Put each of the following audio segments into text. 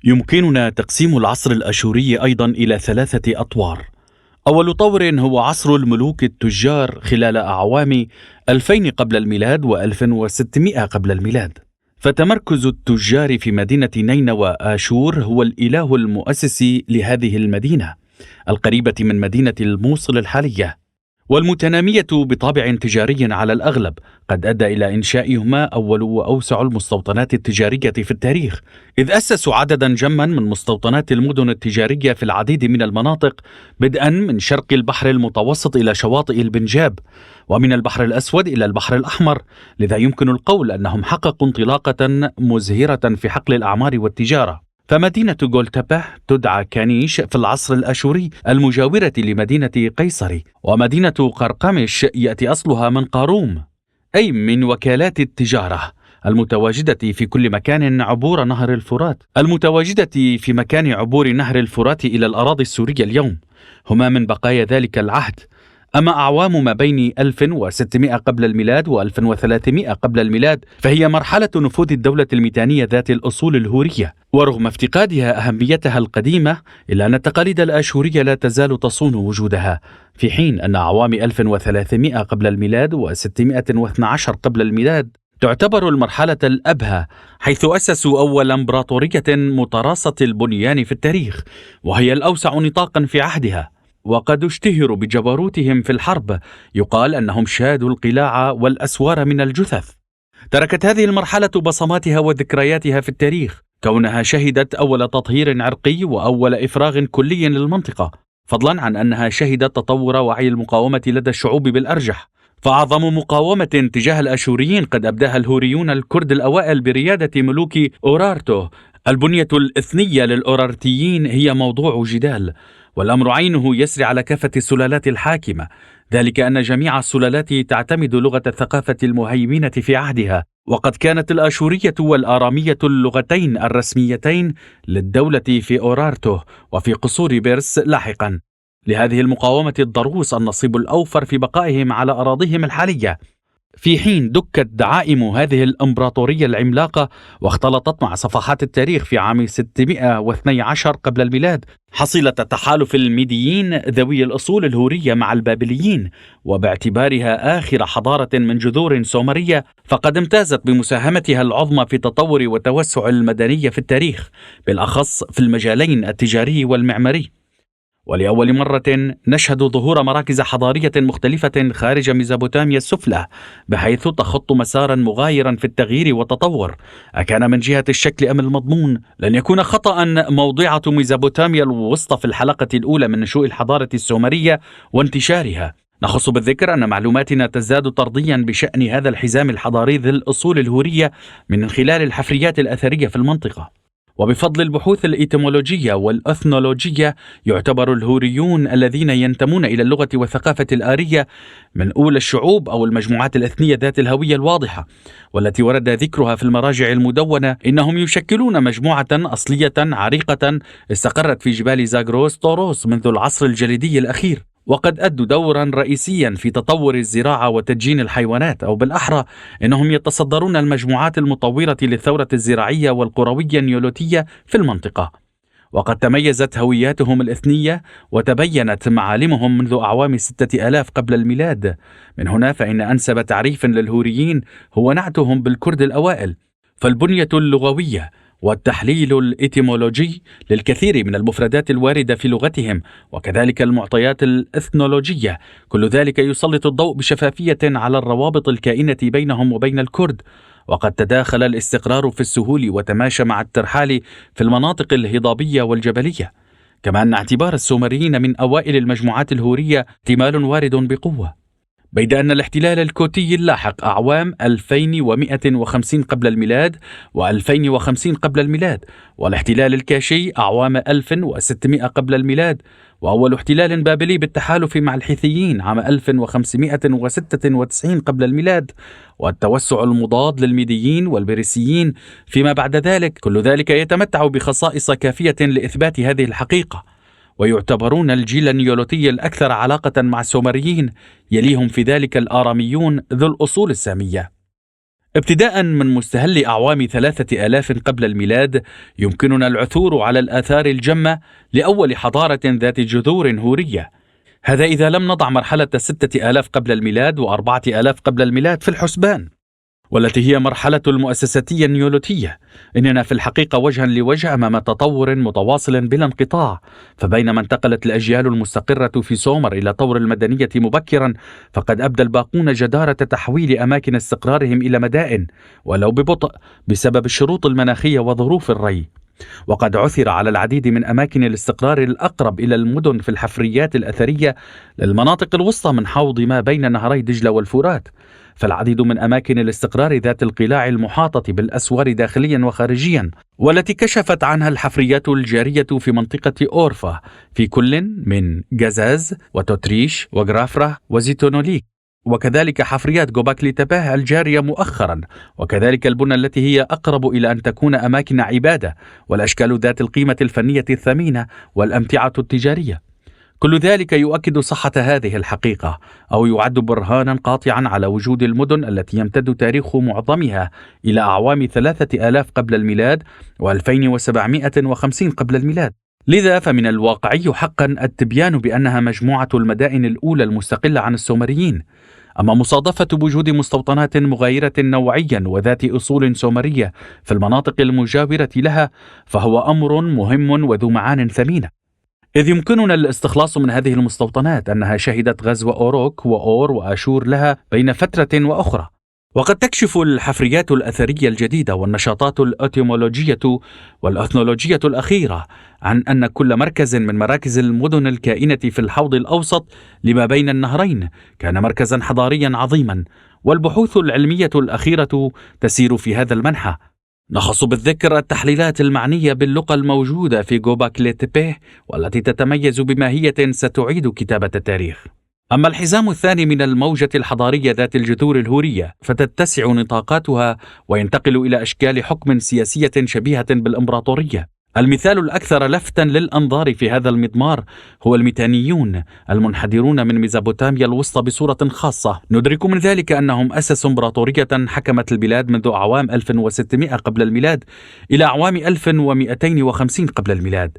يمكننا تقسيم العصر الأشوري أيضا إلى 3 أطوار. أول طور هو عصر الملوك التجار خلال أعوام 2000 قبل الميلاد و1600 قبل الميلاد. فتمركز التجار في مدينة نينوى آشور هو الإله المؤسس لهذه المدينة القريبة من مدينة الموصل الحالية، والمتنامية بطابع تجاري على الأغلب، قد أدى إلى إنشائهما أول وأوسع المستوطنات التجارية في التاريخ، إذ أسسوا عددا جما من مستوطنات المدن التجارية في العديد من المناطق، بدءا من شرق البحر المتوسط إلى شواطئ البنجاب، ومن البحر الأسود إلى البحر الأحمر. لذا يمكن القول أنهم حققوا انطلاقة مزهرة في حقل الأعمار والتجارة. فمدينة جولتبة تدعى كانيش في العصر الأشوري المجاورة لمدينة قيصري، ومدينة قرقمش يأتي أصلها من قاروم، أي من وكالات التجارة المتواجدة في كل مكان عبور نهر الفرات، في مكان عبور نهر الفرات إلى الأراضي السورية اليوم، هما من بقايا ذلك العهد. أما أعوام ما بين 1600 قبل الميلاد و1300 قبل الميلاد فهي مرحلة نفوذ الدولة الميتانية ذات الأصول الهورية، ورغم افتقادها أهميتها القديمة إلا أن التقاليد الآشورية لا تزال تصون وجودها، في حين أن أعوام 1300 قبل الميلاد و612 قبل الميلاد تعتبر المرحلة الأبهى، حيث أسسوا أول إمبراطورية متراصة البنيان في التاريخ، وهي الأوسع نطاقا في عهدها، وقد اشتهروا بجبروتهم في الحرب. يقال أنهم شادوا القلاع والأسوار من الجثث. تركت هذه المرحلة بصماتها وذكرياتها في التاريخ، كونها شهدت أول تطهير عرقي وأول إفراغ كلي للمنطقة، فضلا عن أنها شهدت تطور وعي المقاومة لدى الشعوب بالأرجح. فأعظم مقاومة تجاه الأشوريين قد أبداها الهوريون الكرد الأوائل بريادة ملوك أورارتو. البنية الإثنية للأورارتيين هي موضوع جدال، والأمر عينه يسري على كافة السلالات الحاكمة، ذلك أن جميع السلالات تعتمد لغة الثقافة المهيمنة في عهدها، وقد كانت الآشورية والآرامية اللغتين الرسميتين للدولة في أورارتو وفي قصور بيرس لاحقا. لهذه المقاومة الضروس النصيب الأوفر في بقائهم على أراضيهم الحالية، في حين دكت دعائم هذه الإمبراطورية العملاقة واختلطت مع صفحات التاريخ في عام 612 قبل الميلاد حصيلة تحالف الميديين ذوي الأصول الهورية مع البابليين، وباعتبارها آخر حضارة من جذور سومرية فقد امتازت بمساهمتها العظمى في تطور وتوسع المدنية في التاريخ، بالأخص في المجالين التجاري والمعماري. ولأول مرة نشهد ظهور مراكز حضارية مختلفة خارج ميزوبوتاميا السفلى، بحيث تخط مسارا مغايرا في التغيير والتطور. أكان من جهة الشكل أم المضمون لن يكون خطأ موضعة ميزوبوتاميا الوسطى في الحلقة الأولى من نشوء الحضارة السومرية وانتشارها. نخص بالذكر أن معلوماتنا تزداد طرديا بشأن هذا الحزام الحضاري ذي الأصول الهورية من خلال الحفريات الأثرية في المنطقة. وبفضل البحوث الإيتيمولوجية والأثنولوجية يعتبر الهوريون الذين ينتمون إلى اللغة والثقافة الآرية من أولى الشعوب أو المجموعات الإثنية ذات الهوية الواضحة، والتي ورد ذكرها في المراجع المدونة. إنهم يشكلون مجموعة أصلية عريقة استقرت في جبال زاغروس توروس منذ العصر الجليدي الأخير، وقد أدوا دورا رئيسيا في تطور الزراعة وتدجين الحيوانات، أو بالأحرى إنهم يتصدرون المجموعات المطورة للثورة الزراعية والقروية النيولوتية في المنطقة. وقد تميزت هوياتهم الإثنية وتبينت معالمهم منذ أعوام 6000 قبل الميلاد. من هنا فإن أنسب تعريف للهوريين هو نعتهم بالكرد الأوائل، فالبنية اللغوية والتحليل الإتيمولوجي للكثير من المفردات الواردة في لغتهم، وكذلك المعطيات الإثنولوجية، كل ذلك يسلط الضوء بشفافية على الروابط الكائنة بينهم وبين الكرد. وقد تداخل الاستقرار في السهول وتماشى مع الترحال في المناطق الهضابية والجبلية، كما أن اعتبار السومريين من أوائل المجموعات الهورية احتمال وارد بقوة. بيد أن الاحتلال الكوتي اللاحق أعوام 2150 قبل الميلاد و2050 قبل الميلاد، والاحتلال الكاشي أعوام 1600 قبل الميلاد، وأول احتلال بابلي بالتحالف مع الحيثيين عام 1596 قبل الميلاد، والتوسع المضاد للميديين والبريسيين فيما بعد ذلك، كل ذلك يتمتع بخصائص كافية لإثبات هذه الحقيقة، ويعتبرون الجيل النيولوتي الأكثر علاقة مع السومريين، يليهم في ذلك الآراميون ذو الأصول السامية. ابتداء من مستهل أعوام 3000 قبل الميلاد يمكننا العثور على الآثار الجمة لأول حضارة ذات جذور هورية. هذا إذا لم نضع مرحلة 6000 قبل الميلاد و4000 قبل الميلاد في الحسبان، والتي هي مرحلة المؤسساتية النيوليتية. إننا في الحقيقة وجها لوجه أمام تطور متواصل بلا انقطاع، فبينما انتقلت الأجيال المستقرة في سومر إلى طور المدنية مبكرا، فقد أبدى الباقون جدارة تحويل أماكن استقرارهم إلى مدائن، ولو ببطء بسبب الشروط المناخية وظروف الري. وقد عثر على العديد من أماكن الاستقرار الأقرب إلى المدن في الحفريات الأثرية للمناطق الوسطى من حوض ما بين نهري دجلة والفرات. فالعديد من أماكن الاستقرار ذات القلاع المحاطة بالأسوار داخليا وخارجيا، والتي كشفت عنها الحفريات الجارية في منطقة أورفا في كل من جازاز وتوتريش وغرافرة وزيتونوليك، وكذلك حفريات جوباكلي تباه الجارية مؤخرا، وكذلك البنى التي هي أقرب إلى أن تكون أماكن عبادة، والأشكال ذات القيمة الفنية الثمينة والأمتعة التجارية. كل ذلك يؤكد صحة هذه الحقيقة، أو يعد برهانا قاطعا على وجود المدن التي يمتد تاريخ معظمها إلى أعوام 3000 قبل الميلاد و2750 قبل الميلاد. لذا فمن الواقعي حقا التبيان بأنها مجموعة المدائن الأولى المستقلة عن السومريين. أما مصادفة وجود مستوطنات مغايرة نوعيا وذات أصول سومرية في المناطق المجاورة لها فهو أمر مهم وذو معان ثمينة، إذ يمكننا الاستخلاص من هذه المستوطنات أنها شهدت غزو أوروك وأور وآشور لها بين فترة وأخرى. وقد تكشف الحفريات الأثرية الجديدة والنشاطات الأتيمولوجية والأثنولوجية الأخيرة عن أن كل مركز من مراكز المدن الكائنة في الحوض الأوسط لما بين النهرين كان مركزا حضاريا عظيما، والبحوث العلمية الأخيرة تسير في هذا المنحى. نخص بالذكر التحليلات المعنية باللقى الموجودة في جوباكلي تباه، والتي تتميز بماهية ستعيد كتابة التاريخ. أما الحزام الثاني من الموجة الحضارية ذات الجذور الهورية فتتسع نطاقاتها وينتقل إلى أشكال حكم سياسية شبيهة بالإمبراطورية. المثال الأكثر لفتا للأنظار في هذا المضمار هو الميتانيون المنحدرون من ميزوبوتاميا الوسطى بصورة خاصة. ندرك من ذلك أنهم أسسوا إمبراطورية حكمت البلاد منذ أعوام 1600 قبل الميلاد إلى أعوام 1250 قبل الميلاد،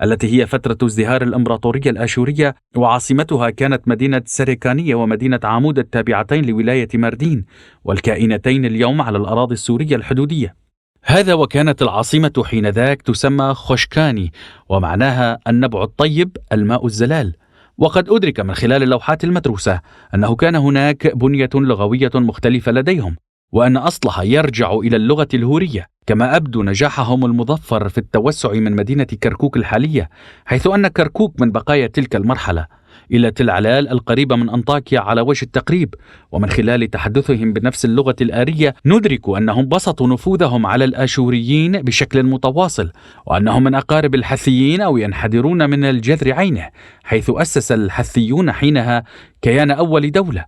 التي هي فترة ازدهار الإمبراطورية الآشورية، وعاصمتها كانت مدينة سريكانية ومدينة عمود التابعتين لولاية ماردين، والكائنتين اليوم على الأراضي السورية الحدودية. هذا وكانت العاصمة حينذاك تسمى خوشكاني، ومعناها النبع الطيب الماء الزلال. وقد أدرك من خلال اللوحات المدروسة أنه كان هناك بنية لغوية مختلفة لديهم، وأن أصلها يرجع إلى اللغة الهورية، كما أبدو نجاحهم المظفر في التوسع من مدينة كركوك الحالية، حيث أن كركوك من بقايا تلك المرحلة، إلى تل علال القريبة من أنطاكيا على وجه التقريب. ومن خلال تحدثهم بنفس اللغة الآرية ندرك أنهم بسطوا نفوذهم على الآشوريين بشكل متواصل، وأنهم من أقارب الحثيين أو ينحدرون من الجذر عينه، حيث أسس الحثيون حينها كيان أول دولة،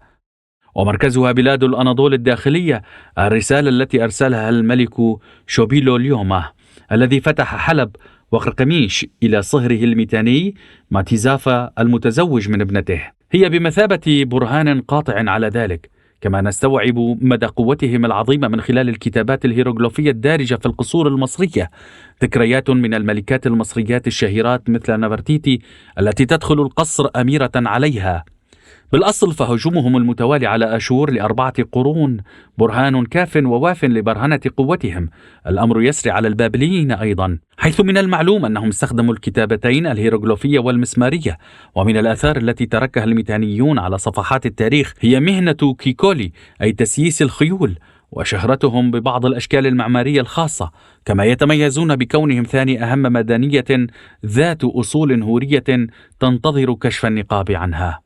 ومركزها بلاد الأناضول الداخلية. الرسالة التي أرسلها الملك شوبيلو اليومه الذي فتح حلب وقرقميش إلى صهره الميتاني ماتيزافا المتزوج من ابنته هي بمثابة برهان قاطع على ذلك. كما نستوعب مدى قوتهم العظيمة من خلال الكتابات الهيروغليفية الدارجة في القصور المصرية، ذكريات من الملكات المصريات الشهيرات مثل نفرتيتي التي تدخل القصر أميرة عليها. بالأصل فهجومهم المتوالي على آشور ل4 قرون برهان كاف وواف لبرهنة قوتهم. الأمر يسري على البابليين أيضا، حيث من المعلوم أنهم استخدموا الكتابتين الهيروغليفية والمسمارية. ومن الآثار التي تركها الميتانيون على صفحات التاريخ هي مهنة كيكولي، أي تسييس الخيول، وشهرتهم ببعض الأشكال المعمارية الخاصة، كما يتميزون بكونهم ثاني أهم مدنية ذات أصول هورية تنتظر كشف النقاب عنها.